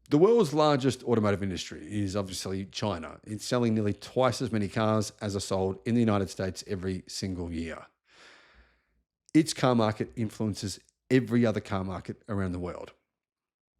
The world's largest automotive industry is obviously China. It's selling nearly twice as many cars as are sold in the United States every single year. Its car market influences every other car market around the world.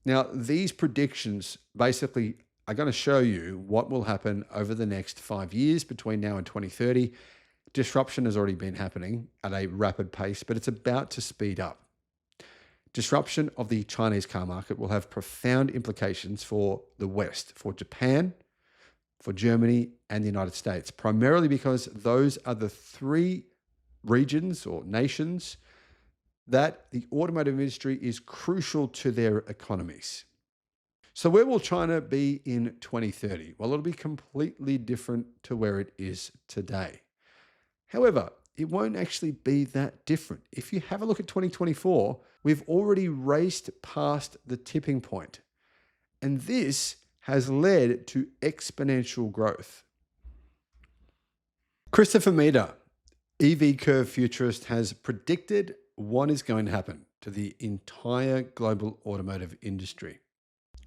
Now, these predictions basically are going to show you what will happen over the next 5 years between now and 2030. Disruption has already been happening at a rapid pace, but it's about to speed up. Disruption of the Chinese car market will have profound implications for the West, for Japan, for Germany, and the United States, primarily because those are the three regions or nations that the automotive industry is crucial to their economies. So where will China be in 2030? Well, it'll be completely different to where it is today. However, it won't actually be that different. If you have a look at 2024, we've already raced past the tipping point. And this has led to exponential growth. Christopher Meter, EV Curve Futurist, has predicted what is going to happen to the entire global automotive industry.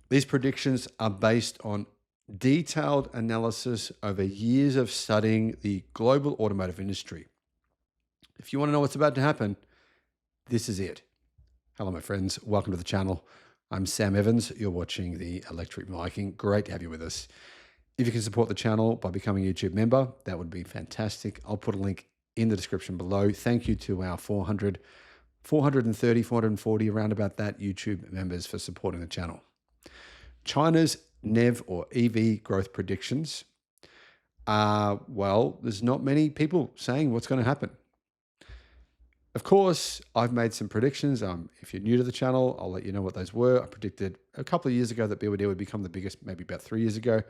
These predictions are based on detailed analysis over years of studying the global automotive industry. If you want to know what's about to happen, this is it. Hello, my friends. Welcome to the channel. I'm Sam Evans. You're watching the Electric Viking. Great to have you with us. If you can support the channel by becoming a YouTube member, that would be fantastic. I'll put a link in the description below. Thank you to our 430, 440, around about that, YouTube members for supporting the channel. China's NEV or EV growth predictions are, well, there's not many people saying what's going to happen. Of course, I've made some predictions. If you're new to the channel, I'll let you know what those were. I predicted a couple of years ago that BYD would become the biggest, maybe about 3 years ago,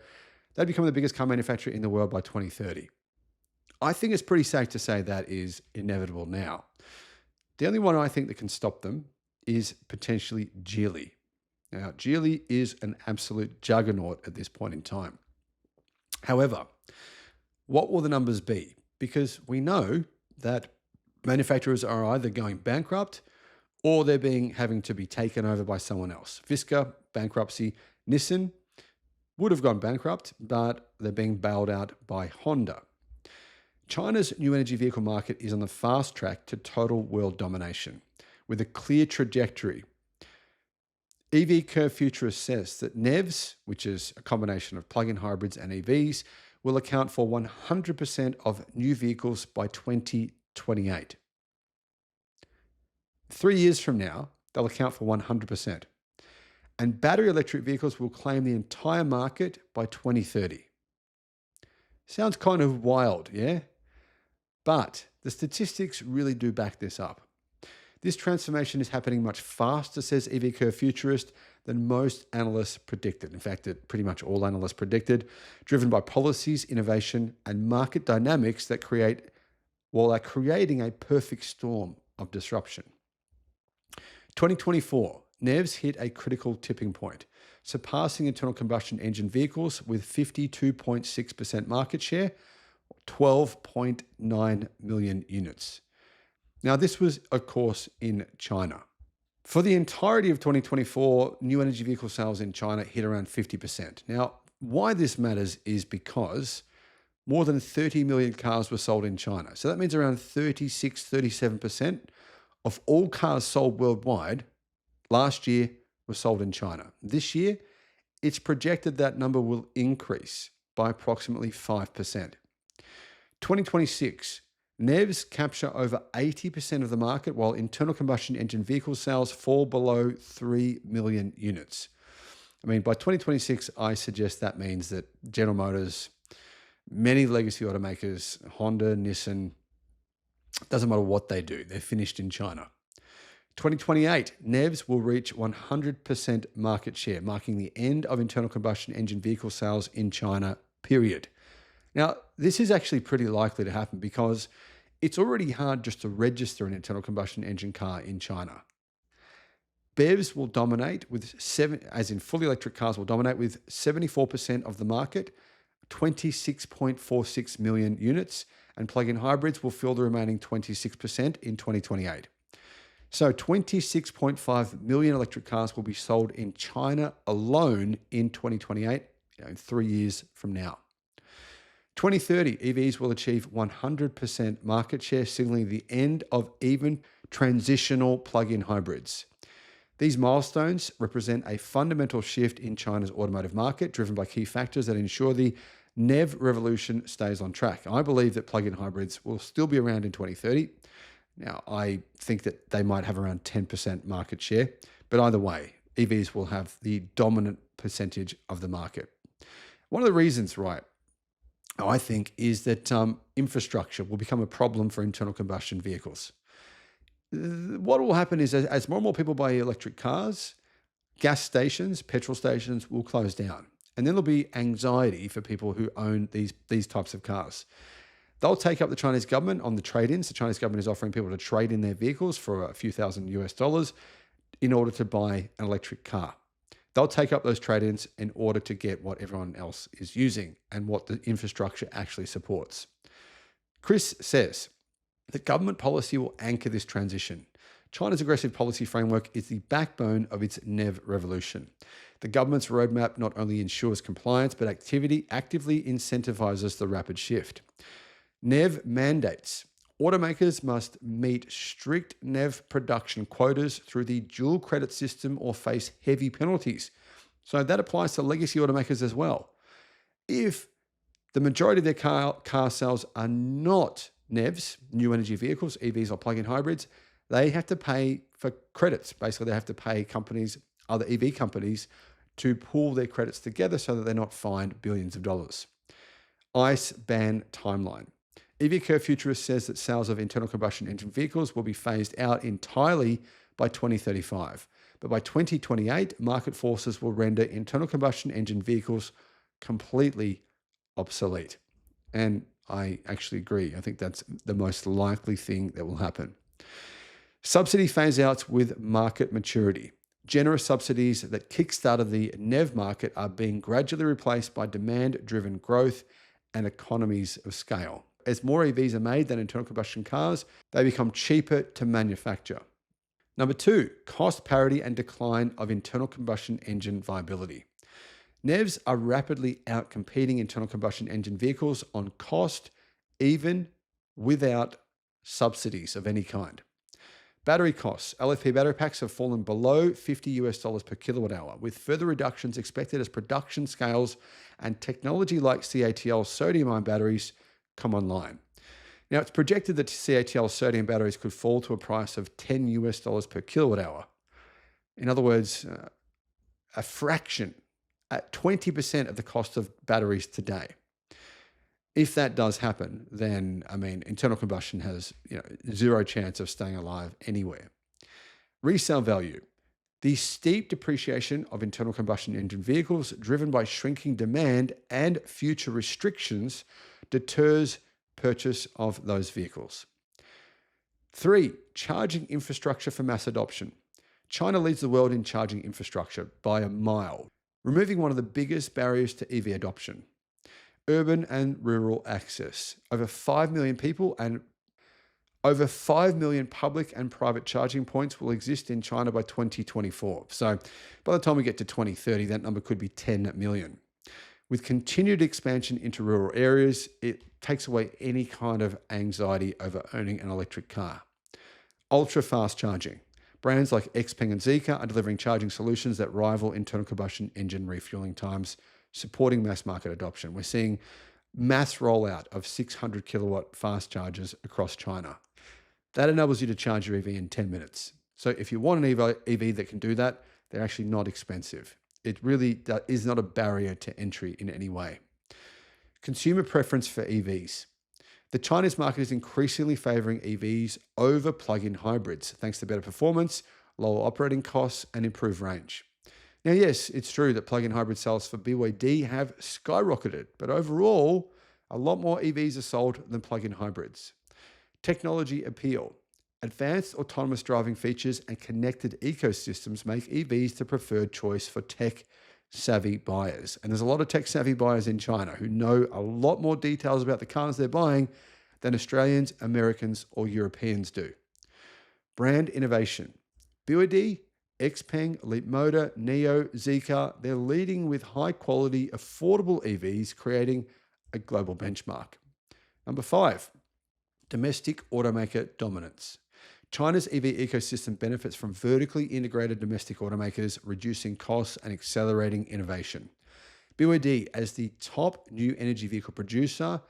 they'd become the biggest car manufacturer in the world by 2030. I think it's pretty safe to say that is inevitable now. The only one I think that can stop them is potentially Geely. Now, Geely is an absolute juggernaut at this point in time. However, what will the numbers be? Because we know that manufacturers are either going bankrupt or they're having to be taken over by someone else. Fisker, bankruptcy. Nissan would have gone bankrupt, but they're being bailed out by Honda. China's new energy vehicle market is on the fast track to total world domination with a clear trajectory. EV Curve Futurist says that NEVs, which is a combination of plug-in hybrids and EVs, will account for 100% of new vehicles by 2028. 3 years from now, they'll account for 100%. And battery electric vehicles will claim the entire market by 2030. Sounds kind of wild, yeah? But the statistics really do back this up. This transformation is happening much faster, says EV Curve Futurist, than most analysts predicted. In fact, pretty much all analysts predicted, driven by policies, innovation, and market dynamics that are creating a perfect storm of disruption. 2024, NEVs hit a critical tipping point, surpassing internal combustion engine vehicles with 52.6% market share, 12.9 million units. Now, this was, of course, in China. For the entirety of 2024, new energy vehicle sales in China hit around 50%. Now, why this matters is because more than 30 million cars were sold in China. So that means around 36, 37% of all cars sold worldwide last year were sold in China. This year, it's projected that number will increase by approximately 5%. 2026, NEVs capture over 80% of the market, while internal combustion engine vehicle sales fall below 3 million units. I mean, by 2026, I suggest that means that General Motors, many legacy automakers, Honda, Nissan, doesn't matter what they do, they're finished in China. 2028, NEVs will reach 100% market share, marking the end of internal combustion engine vehicle sales in China, period. Now, this is actually pretty likely to happen because it's already hard just to register an internal combustion engine car in China. BEVs will dominate with fully electric cars will dominate with 74% of the market, 26.46 million units, and plug-in hybrids will fill the remaining 26% in 2028. So 26.5 million electric cars will be sold in China alone in 2028, 3 years from now. 2030, EVs will achieve 100% market share, signaling the end of even transitional plug-in hybrids. These milestones represent a fundamental shift in China's automotive market, driven by key factors that ensure the NEV revolution stays on track. I believe that plug-in hybrids will still be around in 2030. Now, I think that they might have around 10% market share, but either way, EVs will have the dominant percentage of the market. One of the reasons, right, I think, is that infrastructure will become a problem for internal combustion vehicles. What will happen is as more and more people buy electric cars, gas stations, petrol stations will close down. And then there'll be anxiety for people who own these types of cars. They'll take up the Chinese government on the trade-ins. The Chinese government is offering people to trade in their vehicles for a few thousand US in order to buy an electric car. They'll take up those trade-ins in order to get what everyone else is using and what the infrastructure actually supports. Chris says that government policy will anchor this transition. China's aggressive policy framework is the backbone of its NEV revolution. The government's roadmap not only ensures compliance, but actively incentivizes the rapid shift. NEV mandates. Automakers must meet strict NEV production quotas through the dual credit system or face heavy penalties. So that applies to legacy automakers as well. If the majority of their car sales are not NEVs, new energy vehicles, EVs or plug-in hybrids, they have to pay for credits. Basically, they have to pay companies, other EV companies, to pool their credits together so that they're not fined billions of dollars. ICE ban timeline. EV Curve Futurist says that sales of internal combustion engine vehicles will be phased out entirely by 2035. But by 2028, market forces will render internal combustion engine vehicles completely obsolete. And I actually agree. I think that's the most likely thing that will happen. Subsidy phase-outs with market maturity. Generous subsidies that kickstarted the NEV market are being gradually replaced by demand-driven growth and economies of scale. As more EVs are made than internal combustion cars, they become cheaper to manufacture. Number 2, cost parity and decline of internal combustion engine viability. NEVs are rapidly outcompeting internal combustion engine vehicles on cost, even without subsidies of any kind. Battery costs. LFP battery packs have fallen below $50 per kilowatt hour, with further reductions expected as production scales and technology like CATL sodium-ion batteries come online. Now, it's projected that CATL sodium batteries could fall to a price of $10 per kilowatt hour. In other words, a fraction, at 20% of the cost of batteries today. If that does happen, then, internal combustion has zero chance of staying alive anywhere. Resale value. The steep depreciation of internal combustion engine vehicles, driven by shrinking demand and future restrictions, deters purchase of those vehicles. 3, charging infrastructure for mass adoption. China leads the world in charging infrastructure by a mile, removing one of the biggest barriers to EV adoption. Urban and rural access. Over 5 million people and over 5 million public and private charging points will exist in China by 2024. So by the time we get to 2030, that number could be 10 million. With continued expansion into rural areas, it takes away any kind of anxiety over owning an electric car. Ultra fast charging. Brands like Xpeng and Zeekr are delivering charging solutions that rival internal combustion engine refueling times, supporting mass market adoption. We're seeing mass rollout of 600 kilowatt fast chargers across China. That enables you to charge your EV in 10 minutes. So if you want an EV that can do that, they're actually not expensive. It really is not a barrier to entry in any way. Consumer preference for EVs. The Chinese market is increasingly favoring EVs over plug-in hybrids, thanks to better performance, lower operating costs, and improved range. Now, yes, it's true that plug-in hybrid sales for BYD have skyrocketed, but overall, a lot more EVs are sold than plug-in hybrids. Technology appeal. Advanced autonomous driving features and connected ecosystems make EVs the preferred choice for tech-savvy buyers. And there's a lot of tech-savvy buyers in China who know a lot more details about the cars they're buying than Australians, Americans, or Europeans do. Brand innovation. BYD, Xpeng, Leapmotor, Neo, Zeekr, they're leading with high quality, affordable EVs, creating a global benchmark. Number 5, domestic automaker dominance. China's EV ecosystem benefits from vertically integrated domestic automakers, reducing costs and accelerating innovation. BYD, as the top new energy vehicle producer,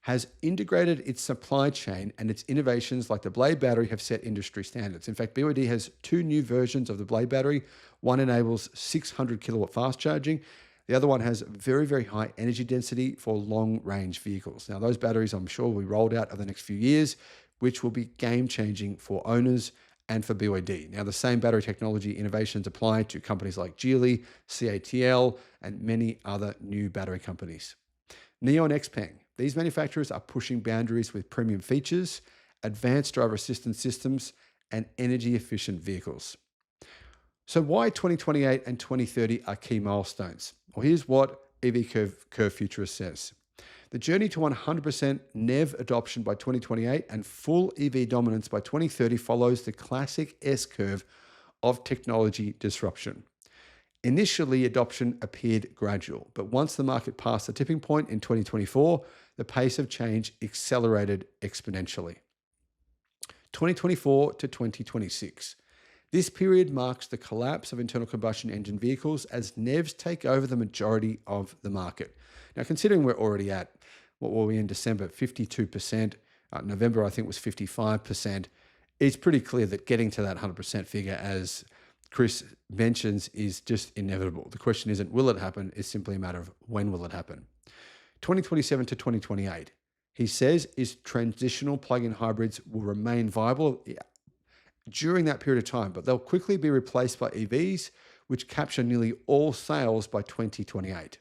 has integrated its supply chain, and its innovations like the Blade battery have set industry standards. In fact, BYD has 2 new versions of the Blade battery. One enables 600 kilowatt fast charging. The other one has very, very high energy density for long range vehicles. Now, those batteries, I'm sure, will be rolled out over the next few years, which will be game changing for owners and for BYD. Now, the same battery technology innovations apply to companies like Geely, CATL, and many other new battery companies. Neo and Xpeng. These manufacturers are pushing boundaries with premium features, advanced driver assistance systems, and energy-efficient vehicles. So why 2028 and 2030 are key milestones? Well, here's what Curve Futurist says. The journey to 100% NEV adoption by 2028 and full EV dominance by 2030 follows the classic S-curve of technology disruption. Initially, adoption appeared gradual, but once the market passed the tipping point in 2024, the pace of change accelerated exponentially. 2024 to 2026. This period marks the collapse of internal combustion engine vehicles as NEVs take over the majority of the market. Now, considering we're already at, what were we in December, 52%, November I think was 55%, it's pretty clear that getting to that 100% figure, as Chris mentions, is just inevitable. The question isn't will it happen, it's simply a matter of when will it happen. 2027 to 2028, he says, is transitional plug-in hybrids will remain viable during that period of time, but they'll quickly be replaced by EVs, which capture nearly all sales by 2028.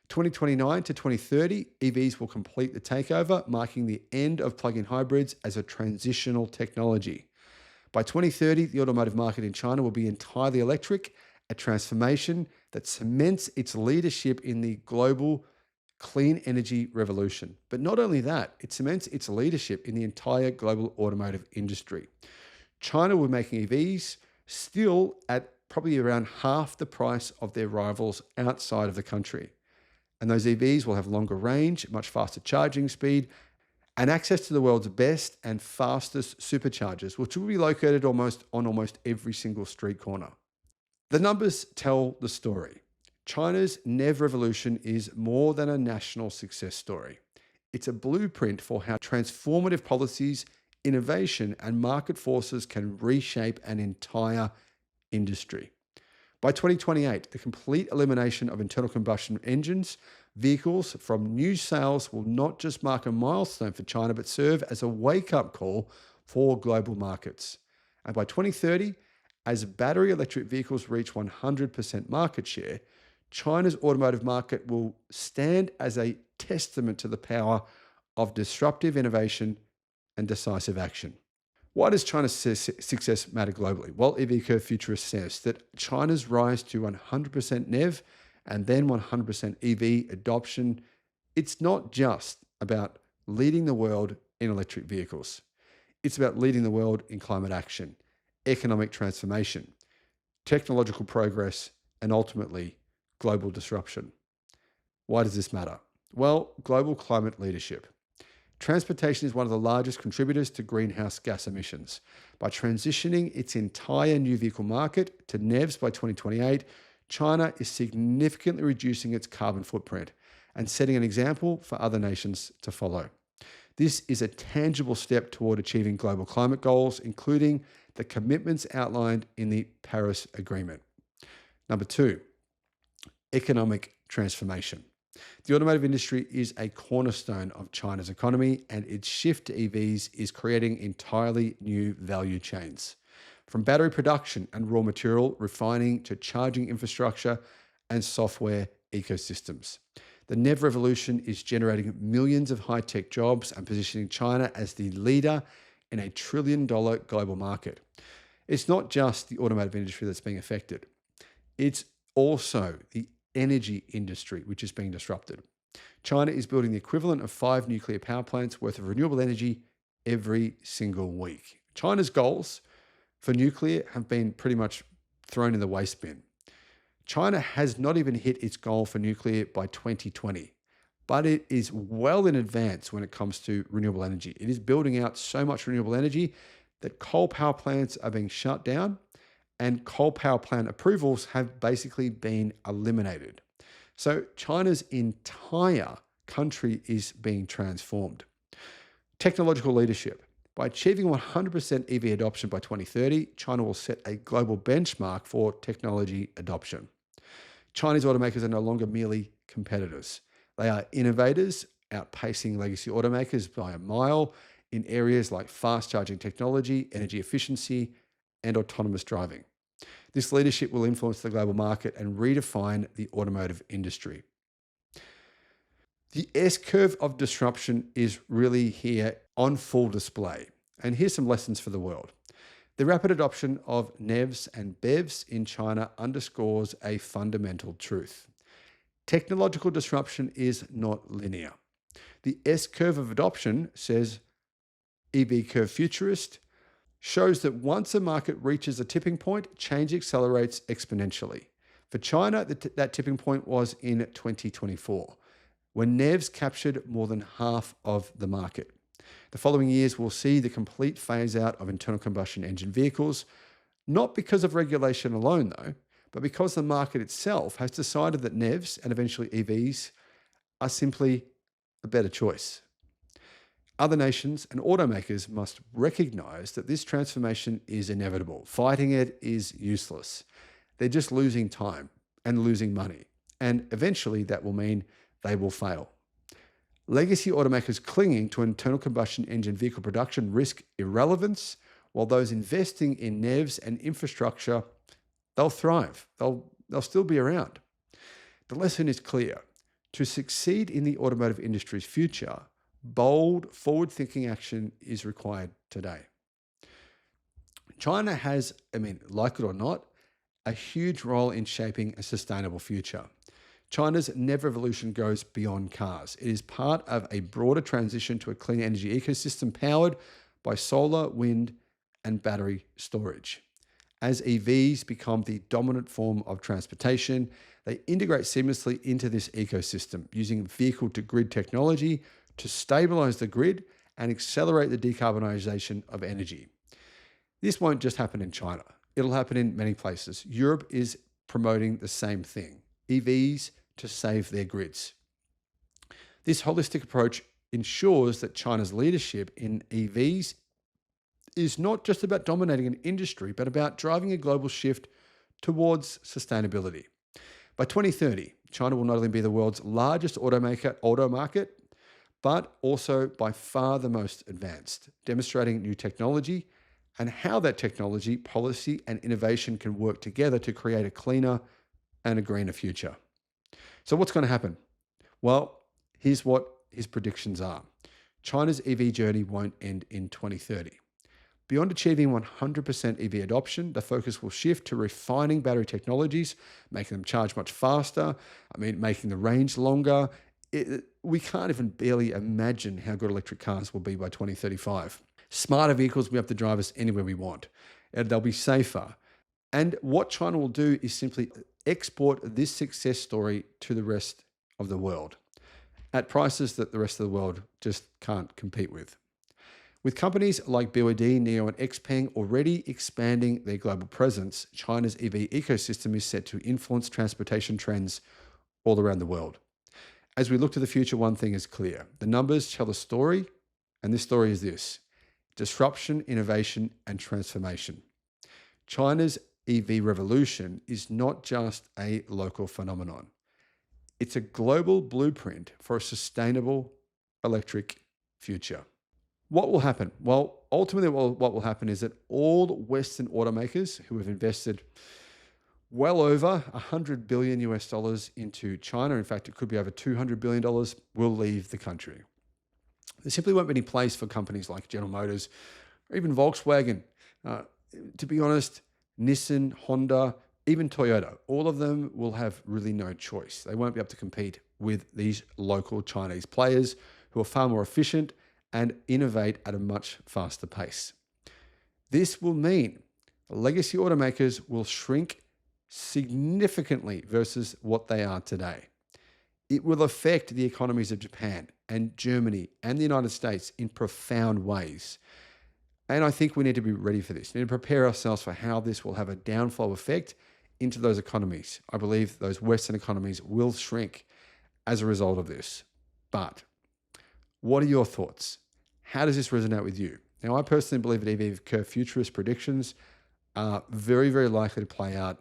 2029 to 2030, EVs will complete the takeover, marking the end of plug-in hybrids as a transitional technology. By 2030, the automotive market in China will be entirely electric, a transformation that cements its leadership in the global clean energy revolution. But not only that, it cements its leadership in the entire global automotive industry. China will be making EVs still at probably around half the price of their rivals outside of the country. And those EVs will have longer range, much faster charging speed, and access to the world's best and fastest superchargers, which will be located on almost every single street corner. The numbers tell the story. China's NEV revolution is more than a national success story. It's a blueprint for how transformative policies, innovation, and market forces can reshape an entire industry. By 2028, the complete elimination of internal combustion engines vehicles from new sales will not just mark a milestone for China, but serve as a wake-up call for global markets. And by 2030, as battery electric vehicles reach 100% market share, China's automotive market will stand as a testament to the power of disruptive innovation and decisive action. Why does China's success matter globally? Well, EV Curve Futurist says that China's rise to 100% NEV and then 100% EV adoption, it's not just about leading the world in electric vehicles. It's about leading the world in climate action, economic transformation, technological progress, and ultimately global disruption. Why does this matter? Well, global climate leadership. Transportation is one of the largest contributors to greenhouse gas emissions. By transitioning its entire new vehicle market to NEVs by 2028, China is significantly reducing its carbon footprint and setting an example for other nations to follow. This is a tangible step toward achieving global climate goals, including the commitments outlined in the Paris Agreement. Number 2, economic transformation. The automotive industry is a cornerstone of China's economy, and its shift to EVs is creating entirely new value chains. From battery production and raw material refining to charging infrastructure and software ecosystems. The NEV revolution is generating millions of high-tech jobs and positioning China as the leader in a $1 trillion global market. It's not just the automotive industry that's being affected. It's also the energy industry, which is being disrupted. China is building the equivalent of 5 nuclear power plants worth of renewable energy every single week. China's goals for nuclear have been pretty much thrown in the waste bin. China has not even hit its goal for nuclear by 2020, but it is well in advance when it comes to renewable energy. It is building out so much renewable energy that coal power plants are being shut down and coal power plant approvals have basically been eliminated. So China's entire country is being transformed. Technological leadership. By achieving 100% EV adoption by 2030, China will set a global benchmark for technology adoption. Chinese automakers are no longer merely competitors. They are innovators, outpacing legacy automakers by a mile in areas like fast charging technology, energy efficiency, and autonomous driving. This leadership will influence the global market and redefine the automotive industry. The S-curve of disruption is really here on full display. And here's some lessons for the world. The rapid adoption of NEVs and BEVs in China underscores a fundamental truth. Technological disruption is not linear. The S-curve of adoption, says EV Curve Futurist, shows that once a market reaches a tipping point, change accelerates exponentially. For China, that tipping point was in 2024, when NEVs captured more than half of the market. The following years will see the complete phase out of internal combustion engine vehicles, not because of regulation alone though, but because the market itself has decided that NEVs and eventually EVs are simply a better choice. Other nations and automakers must recognize that this transformation is inevitable. Fighting it is useless. They're just losing time and losing money. And eventually that will mean they will fail. Legacy automakers clinging to internal combustion engine vehicle production risk irrelevance, while those investing in NEVs and infrastructure, they'll thrive. They'll still be around. The lesson is clear. To succeed in the automotive industry's future, bold, forward-thinking action is required today. China has, like it or not, a huge role in shaping a sustainable future. China's NEV revolution goes beyond cars. It is part of a broader transition to a clean energy ecosystem powered by solar, wind, and battery storage. As EVs become the dominant form of transportation, they integrate seamlessly into this ecosystem using vehicle-to-grid technology to stabilize the grid and accelerate the decarbonization of energy. This won't just happen in China. It'll happen in many places. Europe is promoting the same thing, EVs to save their grids. This holistic approach ensures that China's leadership in EVs is not just about dominating an industry, but about driving a global shift towards sustainability. By 2030, China will not only be the world's largest auto market, but also by far the most advanced, demonstrating new technology and how that technology, policy, and innovation can work together to create a cleaner and a greener future. So what's going to happen? Well, here's what his predictions are. China's EV journey won't end in 2030. Beyond achieving 100% EV adoption, the focus will shift to refining battery technologies, making them charge much faster, making the range longer. We can't even barely imagine how good electric cars will be by 2035. Smarter vehicles will be able to drive us anywhere we want. They'll be safer. And what China will do is simply export this success story to the rest of the world at prices that the rest of the world just can't compete with. With companies like BYD, NIO, and Xpeng already expanding their global presence, China's EV ecosystem is set to influence transportation trends all around the world. As we look to the future, one thing is clear. The numbers tell a story, and this story is this: disruption, innovation, and transformation. China's EV revolution is not just a local phenomenon. It's a global blueprint for a sustainable electric future. What will happen? Well, ultimately what will happen is that all Western automakers who have invested well over $100 billion into China, in fact, it could be over $200 billion, will leave the country. There simply won't be any place for companies like General Motors or even Volkswagen. To be honest, Nissan, Honda, even Toyota, all of them will have really no choice. They won't be able to compete with these local Chinese players who are far more efficient and innovate at a much faster pace. This will mean legacy automakers will shrink significantly versus what they are today. It will affect the economies of Japan and Germany and the United States in profound ways. And I think we need to be ready for this. We need to prepare ourselves for how this will have a downflow effect into those economies. I believe those Western economies will shrink as a result of this. But what are your thoughts? How does this resonate with you? Now, I personally believe that EV Curve Futurist predictions are very, very likely to play out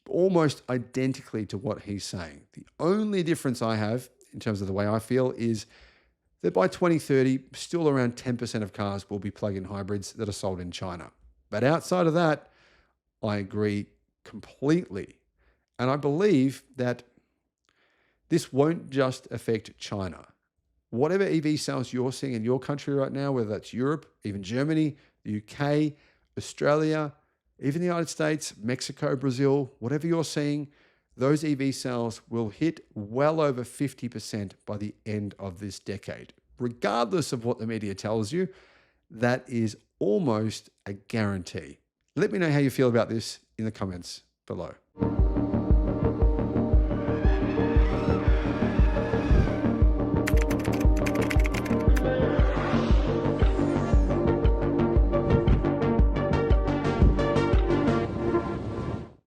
almost identically to what he's saying. The only difference I have in terms of the way I feel is that by 2030, still around 10% of cars will be plug-in hybrids that are sold in China. But outside of that, I agree completely. And I believe that this won't just affect China. Whatever EV sales you're seeing in your country right now, whether that's Europe, even Germany, the UK, Australia, even the United States, Mexico, Brazil, whatever you're seeing, those EV sales will hit well over 50% by the end of this decade. Regardless of what the media tells you, that is almost a guarantee. Let me know how you feel about this in the comments below.